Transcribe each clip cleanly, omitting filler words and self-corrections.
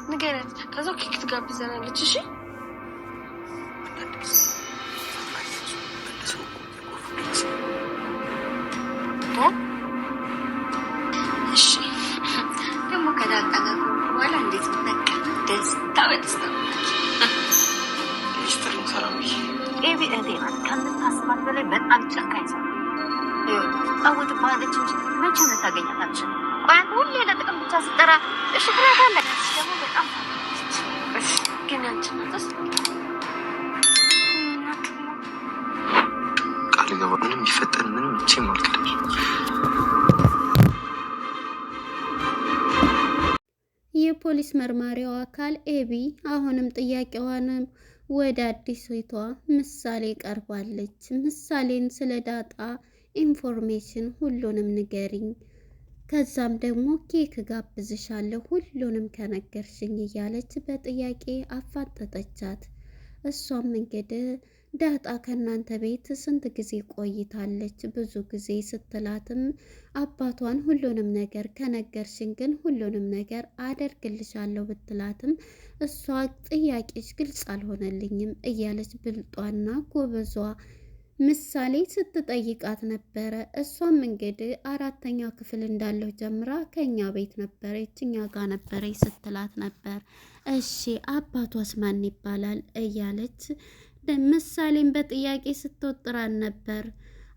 ንገረት። ከዛ ኬክ ትጋብዘናለች። እሺ እሺ። ደግሞ ከዳጣ ጋር በኋላ እንዴት በቃ ደስታ በደስታ ኤቢ እህቴናት ከምታስባት በላይ በጣም ጨካኝ ሰው አውት ባለች እንጂ መቼ ነው ታገኛታችን? ቆይ ሁሌ ለጥቅም ብቻ ስጠራ እሺ ትላታለች። ደግሞ በጣም ግን አንቺ ናትስ ቃል ገባ ምንም ይፈጠር ምንም እቺ ማልከደሽ የፖሊስ መርማሪው አካል ኤቢ አሁንም ጥያቄዋንም ወደ አዲስቷ ምሳሌ ቀርባለች። ምሳሌን ስለ ዳጣ ኢንፎርሜሽን ሁሉንም ንገሪኝ፣ ከዛም ደግሞ ኬክ ጋብዝሻለሁ ሁሉንም ከነገርሽኝ እያለች በጥያቄ አፋጠጠቻት። እሷም እንግዲህ ዳጣ ከእናንተ ቤት ስንት ጊዜ ቆይታለች? ብዙ ጊዜ ስትላትም አባቷን ሁሉንም ነገር ከነገርሽን ግን ሁሉንም ነገር አደርግልሻለሁ ብትላትም እሷ ጥያቄሽ ግልጽ አልሆነልኝም እያለች ብልጧና ጎበዟ ምሳሌ ስትጠይቃት ነበረ። እሷም እንግዲህ 4ኛ ክፍል እንዳለሁ ጀምራ ከኛ ቤት ነበረች እኛ ጋር ነበረች ስትላት ነበር። እሺ አባቷስ ማን ይባላል እያለች ምሳሌን በጥያቄ ስትወጥራን ነበር።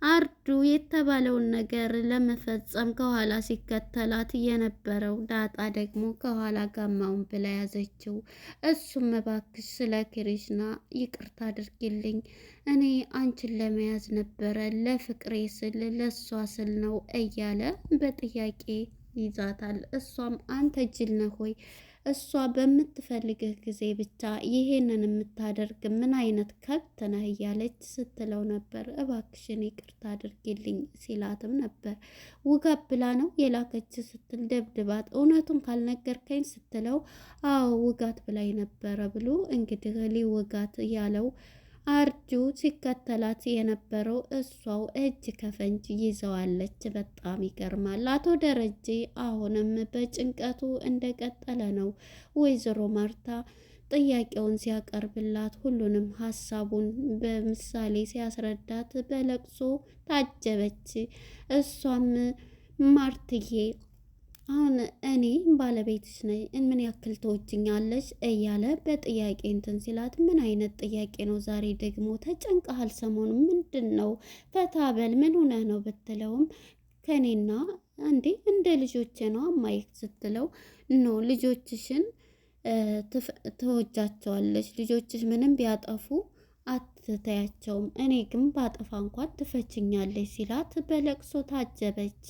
አርዱ የተባለውን ነገር ለመፈጸም ከኋላ ሲከተላት የነበረው ዳጣ ደግሞ ከኋላ ጋማውን ብላ ያዘችው። እሱም እባክሽ ስለ ክሪሽና ይቅርታ አድርጊልኝ፣ እኔ አንቺን ለመያዝ ነበረ ለፍቅሬ ስል ለሷ ስል ነው እያለ በጥያቄ ይዛታል። እሷም አንተ ጅል ነህ ሆይ እሷ በምትፈልግህ ጊዜ ብቻ ይሄንን የምታደርግ ምን አይነት ከብት ነህ እያለች ስትለው ነበር። እባክሽን ይቅርታ አድርጊልኝ ሲላትም ነበር። ውጋት ብላ ነው የላከች ስትል ደብድባት፣ እውነቱን ካልነገርከኝ ስትለው አዎ ውጋት ብላኝ ነበረ ብሎ እንግዲህ ሊውጋት ያለው አርጁ ሲከተላት የነበረው እሷው እጅ ከፈንጅ ይዘዋለች። በጣም ይገርማል። አቶ ደረጀ አሁንም በጭንቀቱ እንደቀጠለ ነው። ወይዘሮ ማርታ ጥያቄውን ሲያቀርብላት ሁሉንም ሀሳቡን በምሳሌ ሲያስረዳት በለቅሶ ታጀበች። እሷም ማርትዬ አሁን እኔ ባለቤትሽ ነኝ፣ ምን ያክል ትወጂኛለሽ እያለ በጥያቄ እንትን ሲላት ምን አይነት ጥያቄ ነው ዛሬ ደግሞ ተጨንቀሃል? ሰሞኑን ምንድን ነው? ፈታበል ምን ሆነህ ነው ብትለውም ከኔና እንዴ እንደ ልጆቼ ነው ማየት ስትለው ኖ ልጆችሽን ትወጃቸዋለሽ፣ ልጆችሽ ምንም ቢያጠፉ አትተያቸውም፣ እኔ ግን ባጠፋ እንኳን ትፈችኛለች ሲላት በለቅሶ ታጀበች።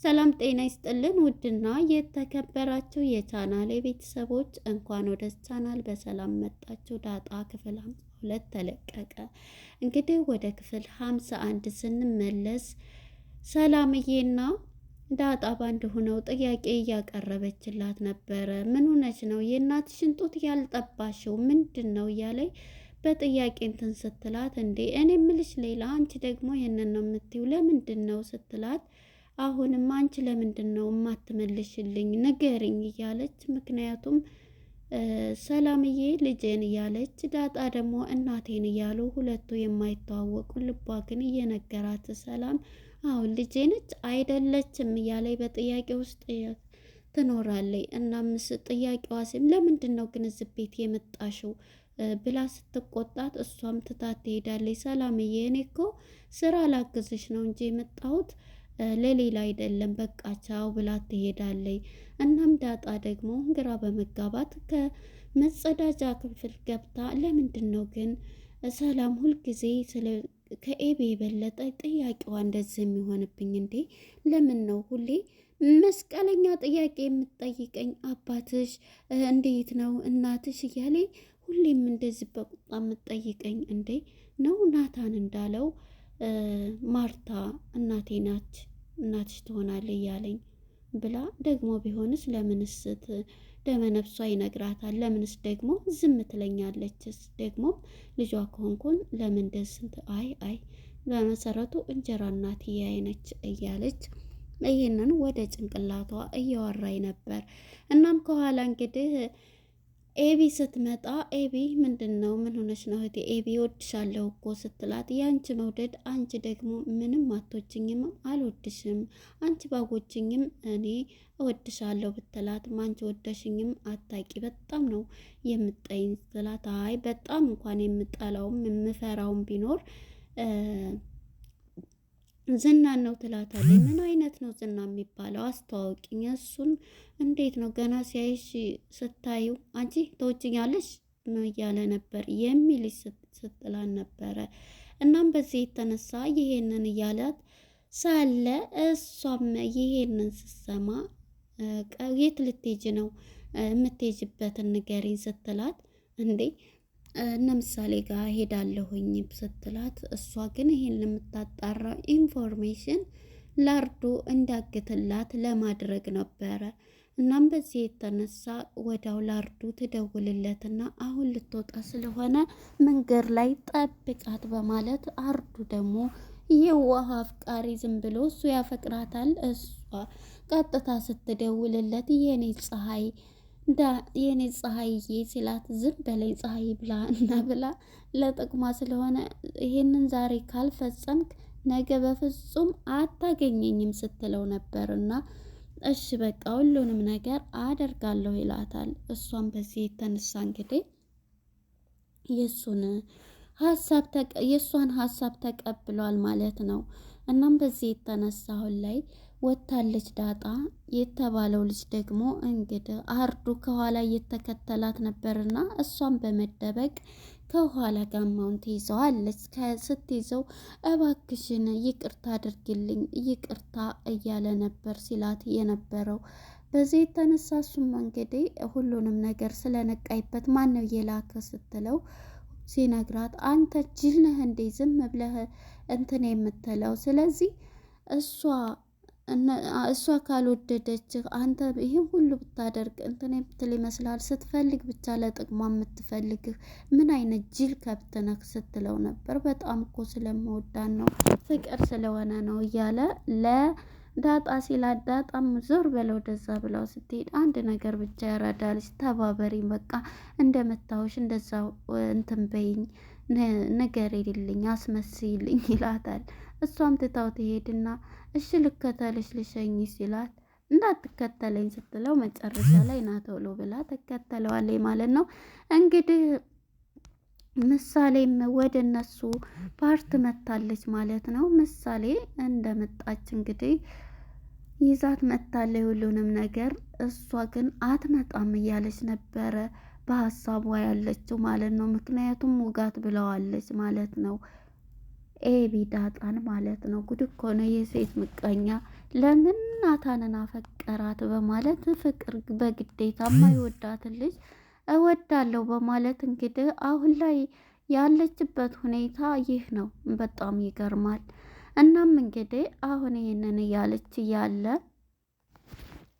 ሰላም ጤና ይስጥልን ውድና የተከበራችሁ የቻናል ቤተሰቦች እንኳን ወደ ቻናል በሰላም መጣችሁ። ዳጣ ክፍል 52 ተለቀቀ። እንግዲህ ወደ ክፍል 51 ስንመለስ ሰላምዬና ዳጣ ባንድ ሆነው ጥያቄ እያቀረበችላት ነበረ። ምን ሆነች ነው የእናትሽን ጡት ያልጠባሽው ምንድን ነው እያለኝ በጥያቄ እንትን ስትላት እንዴ እኔ ምልሽ ሌላ አንቺ ደግሞ ይሄንን ነው የምትይው ለምንድን ነው ስትላት አሁንም አንቺ ለምንድን ነው የማትመልሽልኝ ንገሪኝ እያለች ምክንያቱም ሰላምዬ ልጄን እያለች ዳጣ ደግሞ እናቴን እያሉ ሁለቱ የማይተዋወቁ ልቧ ግን እየነገራት ሰላም አሁን ልጄ ነች አይደለችም እያለች በጥያቄ ውስጥ ትኖራለች። እናም ጥያቄዋ ሲም ለምንድን ነው ግን እዚህ ቤት የመጣሽው ብላ ስትቆጣት እሷም ትታት ትሄዳለች። ሰላምዬ እኔ እኮ ስራ ላግዝሽ ነው እንጂ የመጣሁት ለሌላ አይደለም በቃ ቻው ብላ ትሄዳለች። እናም ዳጣ ደግሞ ግራ በመጋባት ከመጸዳጃ ክፍል ገብታ ለምንድን ነው ግን ሰላም ሁልጊዜ ከኤቢ የበለጠ ጥያቄዋ እንደዚህ የሚሆንብኝ እንዴ? ለምን ነው ሁሌ መስቀለኛ ጥያቄ የምትጠይቀኝ? አባትሽ እንዴት ነው እናትሽ እያለ ሁሌም እንደዚህ በቁጣ የምትጠይቀኝ እንዴ? ነው ናታን እንዳለው ማርታ እናቴ ናች እናትሽ ትሆናለች እያለኝ ብላ ደግሞ ቢሆንስ ለምንስ ደመነፍሷ ይነግራታል። ለምንስ ደግሞ ዝም ትለኛለችስ? ደግሞ ልጇ ከሆንኩን ለምን ደስንት አይ በመሰረቱ እንጀራ እናት ያይነች እያለች ይህንን ወደ ጭንቅላቷ እያወራኝ ነበር። እናም ከኋላ እንግዲህ ኤቢ ስትመጣ ኤቢ ምንድን ነው ምን ሆነሽ ነው እህቴ ኤቢ እወድሻለሁ እኮ ስትላት የአንቺ መውደድ አንቺ ደግሞ ምንም አትወጂኝም አልወድሽም አንቺ ባጎጅኝም እኔ እወድሻለሁ ብትላትም አንቺ ወደሽኝም አታቂ በጣም ነው የምጠይኝ ስትላት አይ በጣም እንኳን የምጠላውም የምፈራውም ቢኖር ዝናን ነው ትላታለች። ምን አይነት ነው ዝና የሚባለው አስተዋውቂኝ፣ እሱን እንዴት ነው ገና ሲያይሽ ስታዩ አንቺ ተወችኛለሽ እያለ ነበር የሚልሽ ስትላን ነበረ። እናም በዚህ የተነሳ ይሄንን እያላት ሳለ እሷም ይሄንን ስትሰማ የት ልትሄጂ ነው የምትሄጂበትን ንገሪኝ ስትላት እንዴ እነ ምሳሌ ጋር ሄዳለሁኝ ስትላት እሷ ግን ይሄን የምታጣራ ኢንፎርሜሽን ላርዶ እንዳግትላት ለማድረግ ነበረ። እናም በዚህ የተነሳ ወዳው ላርዶ ትደውልለትና አሁን ልትወጣ ስለሆነ መንገድ ላይ ጠብቃት በማለት አርዱ ደግሞ የዋህ አፍቃሪ ዝም ብሎ እሱ ያፈቅራታል። እሷ ቀጥታ ስትደውልለት የኔ ፀሐይ የኔ ፀሐይዬ ሲላት ዝም በላይ ፀሐይ ብላ እና ብላ ለጥቅሟ ስለሆነ ይሄንን ዛሬ ካልፈጸምክ ነገ በፍጹም አታገኘኝም ስትለው ነበርና እሺ በቃ ሁሉንም ነገር አደርጋለሁ ይላታል። እሷም በዚህ የተነሳ እንግዲህ የእሷን ሀሳብ ተቀብሏል ማለት ነው። እናም በዚህ የተነሳ አሁን ላይ ወታለች ዳጣ የተባለው ልጅ ደግሞ እንግዲህ አርዱ ከኋላ እየተከተላት ነበርና እሷን በመደበቅ ከኋላ ጋማውን ትይዘዋለች። ስትይዘው እባክሽን ይቅርታ አድርግልኝ ይቅርታ እያለ ነበር ሲላት የነበረው። በዚህ የተነሳ እሱም እንግዲህ ሁሉንም ነገር ስለነቃይበት ማነው የላከ ስትለው ሲነግራት አንተ ጅል ነህ እንዴ ዝም ብለህ እንትን የምትለው ስለዚህ እሷ ካልወደደችህ አንተ ይህን ሁሉ ብታደርግ እንትን የምትል ይመስላል ስትፈልግ ብቻ ለጥቅሟ የምትፈልግህ ምን አይነት ጅል ከብት ነህ ስትለው ነበር። በጣም እኮ ስለመወዳን ነው ፍቅር ስለሆነ ነው እያለ ለዳጣ ሲላት ዳጣም ዞር በለው ወደዛ ብለው ስትሄድ አንድ ነገር ብቻ ያራዳልሽ ተባበሪኝ በቃ እንደመታወሽ እንደዛ እንትን በይኝ ነገር የሌለኝ አስመስይልኝ ይላታል። እሷም ትታው ትሄድና እሺ ልከተልሽ ልሸኝ ሲላት እንዳትከተለኝ ስትለው መጨረሻ ላይ ና ቶሎ ብላ ትከተለዋለች ማለት ነው። እንግዲህ ምሳሌም ወደ እነሱ ፓርት መታለች ማለት ነው። ምሳሌ እንደመጣች እንግዲህ ይዛት መታለች ሁሉንም ነገር። እሷ ግን አትመጣም እያለች ነበረ በሀሳቧ ያለችው ማለት ነው። ምክንያቱም ውጋት ብለዋለች ማለት ነው ኤቢ ዳጣን ማለት ነው። ጉድ እኮ ነው የሴት ምቀኛ። ለምን ናታንን አፈቀራት በማለት ፍቅር በግዴታ የማይወዳትን ልጅ እወዳለሁ በማለት እንግዲህ አሁን ላይ ያለችበት ሁኔታ ይህ ነው። በጣም ይገርማል። እናም እንግዲህ አሁን ይሄንን እያለች እያለ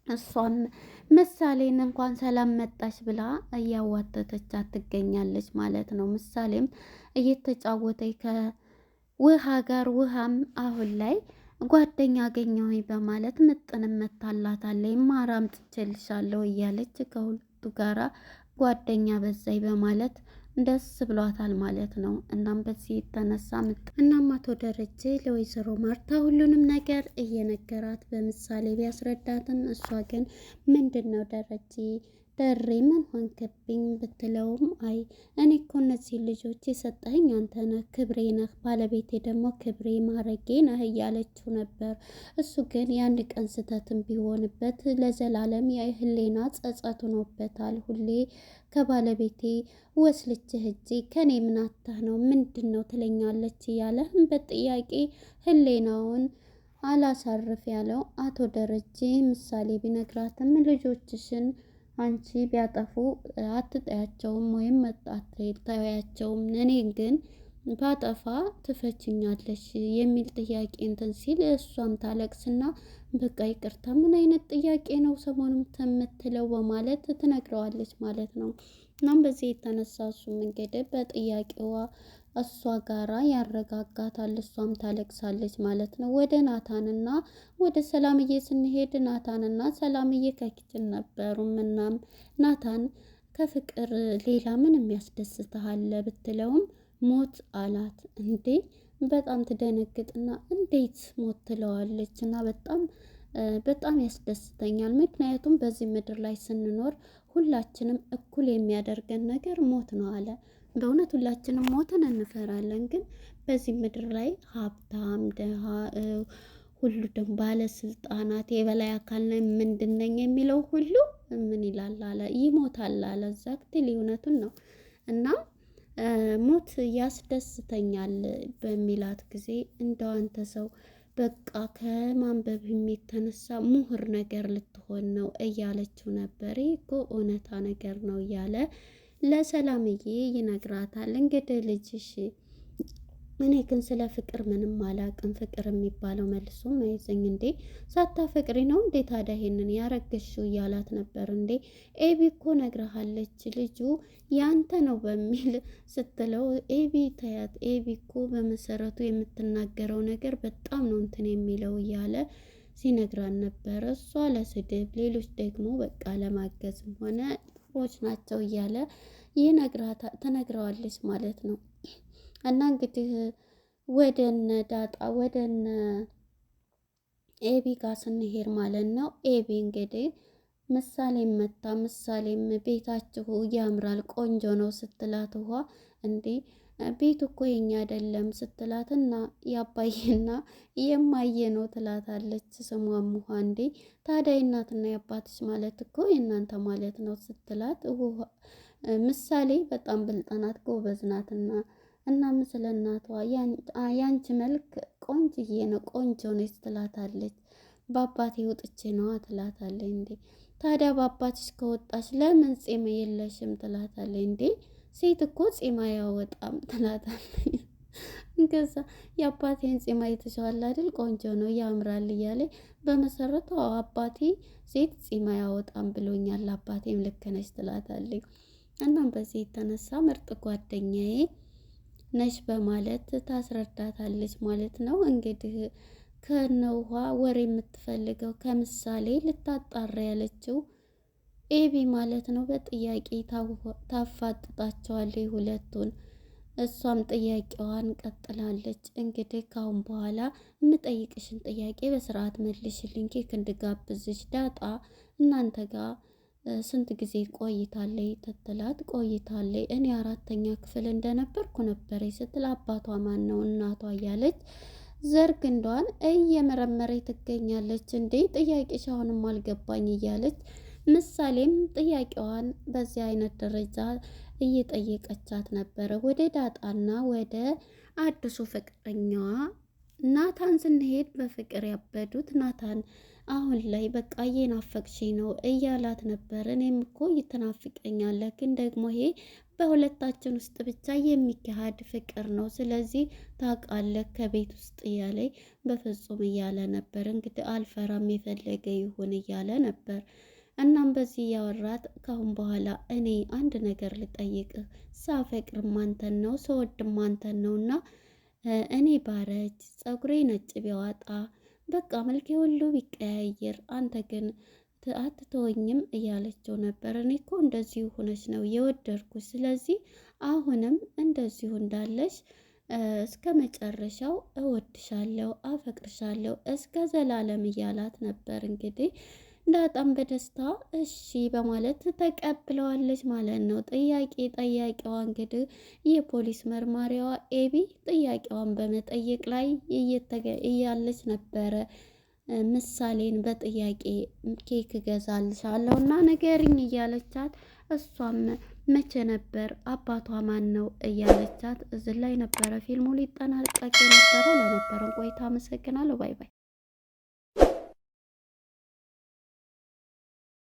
እሷን ምሳሌን እንኳን ሰላም መጣች ብላ እያዋተተቻት ትገኛለች ማለት ነው። ምሳሌም እየተጫወተች ከውሃ ጋር ውሃም አሁን ላይ ጓደኛ አገኘሁኝ በማለት ምጥንም መታላታለች። ማራም ትችልሻለሁ እያለች ከሁለቱ ጋራ ጓደኛ በዛይ በማለት ደስ ብሏታል ማለት ነው። እናም በዚህ የተነሳ እናም አቶ ደረጀ ለወይዘሮ ማርታ ሁሉንም ነገር እየነገራት በምሳሌ ቢያስረዳትም እሷ ግን ምንድነው ደረጀ ደሬ ምን ሆንክብኝ ብትለውም አይ እኔ እኮ እነዚህ ልጆች የሰጠኸኝ አንተ ነህ፣ ክብሬ ነህ፣ ባለቤቴ ደግሞ ክብሬ ማረጌ ነህ እያለችው ነበር። እሱ ግን የአንድ ቀን ስህተትም ቢሆንበት ለዘላለም የህሊና ጸጸት ሆኖበታል። ሁሌ ከባለቤቴ ወስልች ህጄ ከኔ ምናታህ ነው ምንድን ነው ትለኛለች እያለ በጥያቄ ህሊናውን አላሳርፍ ያለው አቶ ደረጀ ምሳሌ ቢነግራትም ልጆችሽን አንቺ ቢያጠፉ አትጠያቸውም ወይም አትተያቸውም፣ እኔ ግን ባጠፋ ትፈችኛለሽ የሚል ጥያቄ እንትን ሲል እሷም ታለቅስና በቃ ይቅርታ ምን አይነት ጥያቄ ነው ሰሞኑን የምትለው በማለት ትነግረዋለች ማለት ነው። እናም በዚህ የተነሳ እሱም እንግዲህ በጥያቄዋ እሷ ጋራ ያረጋጋታል፣ እሷም ታለቅሳለች ማለት ነው። ወደ ናታንና ወደ ሰላምዬ ስንሄድ ናታንና ሰላምዬ ከኪችን ነበሩ። እናም ናታን ከፍቅር ሌላ ምንም ያስደስትሃል ብትለውም ሞት አላት። እንዴ በጣም ትደነግጥና እንዴት ሞት ትለዋለች? እና በጣም ያስደስተኛል። ምክንያቱም በዚህ ምድር ላይ ስንኖር ሁላችንም እኩል የሚያደርገን ነገር ሞት ነው አለ። በእውነት ሁላችንም ሞትን እንፈራለን፣ ግን በዚህ ምድር ላይ ሀብታም፣ ደሃ፣ ሁሉ ደግሞ ባለስልጣናት፣ የበላይ አካል ነኝ ምንድን ነኝ የሚለው ሁሉ ምን ይላል አለ ይሞታል አለ። ዛክትሊ እውነቱን ነው። እና ሞት ያስደስተኛል በሚላት ጊዜ እንደው አንተ ሰው በቃ ከማንበብም የተነሳ ምሁር ነገር ልትሆን ነው እያለችው ነበር። ይህ እኮ እውነታ ነገር ነው እያለ ለሰላምዬ ይነግራታል። እንግዲህ ልጅሽ እኔ ግን ስለ ፍቅር ምንም አላውቅም፣ ፍቅር የሚባለው መልሶም አይዘኝ እንዴ ሳታፈቅሪ ነው እንዴ ታዲያ ይሄንን ያረገሽው እያላት ነበር። እንዴ ኤቢ እኮ ነግረሃለች ልጁ ያንተ ነው በሚል ስትለው ኤቢ ተያት፣ ኤቢ እኮ በመሰረቱ የምትናገረው ነገር በጣም ነው እንትን የሚለው እያለ ሲነግራን ነበር። እሷ ለስድብ ሌሎች ደግሞ በቃ ለማገዝም ሆነ ጥሩዎች ናቸው እያለ ትነግረዋለች ማለት ነው። እና እንግዲህ ወደነ ዳጣ ወደነ ኤቢ ጋር ስንሄድ ማለት ነው። ኤቢ እንግዲህ ምሳሌም መታ ምሳሌም ቤታችሁ ያምራል ቆንጆ ነው ስትላት፣ ውሃ እንዴ ቤቱ እኮ የኛ አይደለም ስትላት፣ እና ያባዬና የማየ ነው ትላታለች። ስሟም ውሃ እንዴ ታዲያ እናትና የአባትሽ ማለት እኮ የእናንተ ማለት ነው ስትላት፣ ምሳሌ በጣም ብልጥ ናት ጎበዝ ናትና እናም ስለ እናቷ ያንቺ መልክ ቆንጅዬ ነው ቆንጆ ነች ትላታለች። በአባቴ ወጥቼ ነዋ ትላታለች። እንዴ ታዲያ በአባትሽ ከወጣች ለምን ጺም የለሽም ትላታለች። እንዴ ሴት እኮ ጺም አያወጣም ትላታለች። ከዛ የአባቴን ጺም አይተሽዋል አይደል ቆንጆ ነው ያምራል እያለ በመሰረቱ አባቴ ሴት ጺም አያወጣም ብሎኛል፣ አባቴም ልክ ነች ትላታለች። እናም በዚህ የተነሳ ምርጥ ጓደኛዬ ነሽ በማለት ታስረዳታለች ማለት ነው። እንግዲህ ከነውሃ ወሬ የምትፈልገው ከምሳሌ ልታጣራ ያለችው ኤቢ ማለት ነው። በጥያቄ ታፋጥጣቸዋለች ሁለቱን። እሷም ጥያቄዋን ቀጥላለች። እንግዲህ ካሁን በኋላ የምጠይቅሽን ጥያቄ በስርዓት መልሽልኝ፣ ኬክ እንድጋብዝሽ ዳጣ እናንተ ጋር ስንት ጊዜ ቆይታለይ ትትላት፣ ቆይታለይ እኔ 4ኛ ክፍል እንደነበርኩ ነበር ስትል፣ አባቷ ማን ነው እናቷ እያለች ዘርግ እንደዋን እየመረመረች ትገኛለች። እንዴ ጥያቄሽ አሁንም አልገባኝ እያለች ምሳሌም ጥያቄዋን በዚህ አይነት ደረጃ እየጠየቀቻት ነበረ። ወደ ዳጣና ወደ አዲሱ ፍቅረኛዋ ናታን ስንሄድ በፍቅር ያበዱት ናታን አሁን ላይ በቃ እየናፈቅሽኝ ነው እያላት ነበር። እኔም እኮ እየተናፍቀኛለህ፣ ግን ደግሞ ይሄ በሁለታችን ውስጥ ብቻ የሚካሄድ ፍቅር ነው፣ ስለዚህ ታውቃለህ ከቤት ውስጥ እያለኝ በፍጹም እያለ ነበር። እንግዲህ አልፈራም የፈለገ ይሁን እያለ ነበር። እናም በዚህ ያወራት ካሁን በኋላ እኔ አንድ ነገር ልጠይቅህ፣ ሳፈቅርም አንተን ነው ስወድም አንተን ነውና እኔ ባረጅ ፀጉሬ ነጭ ቢያወጣ በቃ መልኬ ሁሉ ቢቀያየር አንተ ግን አትተወኝም እያለችው ነበር። እኔ እኮ እንደዚሁ ሆነች ነው የወደድኩሽ፣ ስለዚህ አሁንም እንደዚሁ እንዳለሽ እስከ መጨረሻው እወድሻለሁ፣ አፈቅርሻለሁ እስከ ዘላለም እያላት ነበር። እንግዲህ ዳጣም በደስታ እሺ በማለት ተቀብለዋለች ማለት ነው። ጥያቄ ጠያቂዋ እንግዲህ የፖሊስ መርማሪዋ ኤቢ ጥያቄዋን በመጠየቅ ላይ እያለች ነበረ። ምሳሌን በጥያቄ ኬክ እገዛልሻለሁ እና ንገሪኝ እያለቻት፣ እሷም መቼ ነበር አባቷ ማን ነው እያለቻት፣ እዚህ ላይ ነበረ ፊልሙ ሊጠናቀቅ የነበረ። ለነበረን ቆይታ አመሰግናለሁ። ባይ ባይ።